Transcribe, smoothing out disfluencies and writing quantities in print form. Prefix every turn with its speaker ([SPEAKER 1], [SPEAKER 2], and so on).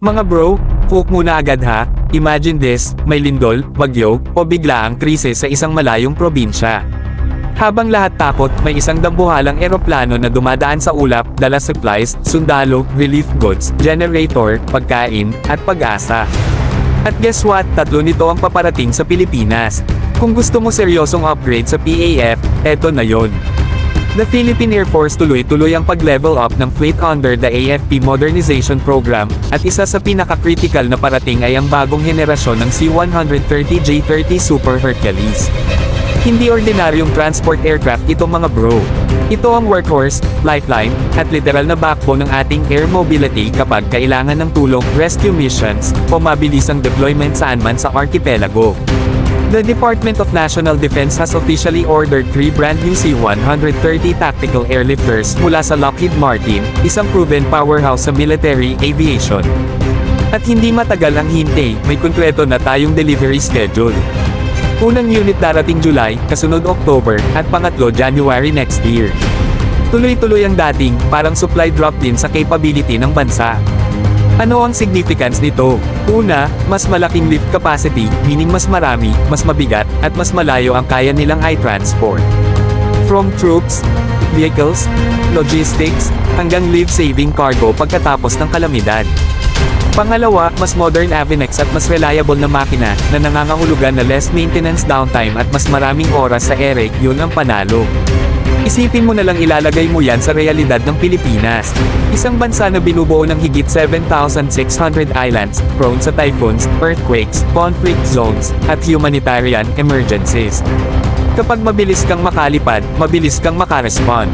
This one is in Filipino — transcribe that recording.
[SPEAKER 1] Mga bro, cook muna agad ha. Imagine this, may lindol, bagyo, o biglaang krisis sa isang malayong probinsya. Habang lahat takot, may isang dambuhalang eroplano na dumadaan sa ulap, dala supplies, sundalo, relief goods, generator, pagkain, at pag-asa. At guess what? Tatlo nito ang paparating sa Pilipinas. Kung gusto mo seryosong upgrade sa PAF, eto na yon. The Philippine Air Force tuloy-tuloy ang pag-level up ng fleet under the AFP Modernization Program, at isa sa pinaka-critical na parating ay ang bagong henerasyon ng C-130J-30 Super Hercules. Hindi ordinaryong transport aircraft ito mga bro. Ito ang workhorse, lifeline, at literal na backbone ng ating air mobility kapag kailangan ng tulong, rescue missions, o mabilisang deployment saan man sa archipelago. The Department of National Defense has officially ordered 3 brand new C-130 tactical airlifters mula sa Lockheed Martin, isang proven powerhouse sa military aviation. At hindi matagal ang hintay, may kumpleto na tayong delivery schedule. Unang unit darating July, kasunod October, at pangatlo January next year. Tuloy-tuloy ang dating, parang supply drop din sa capability ng bansa. Ano ang significance nito? Una, mas malaking lift capacity, meaning mas marami, mas mabigat, at mas malayo ang kaya nilang i-transport. From troops, vehicles, logistics, hanggang life-saving cargo pagkatapos ng kalamidad. Pangalawa, mas modern avionics at mas reliable na makina, na nangangahulugan na less maintenance downtime at mas maraming oras sa ere, yun ang panalo. Isipin mo na lang ilalagay mo yan sa realidad ng Pilipinas. Isang bansa na binubuo ng higit 7,600 islands, prone sa typhoons, earthquakes, conflict zones, at humanitarian emergencies. Kapag mabilis kang makalipad, mabilis kang makarespond.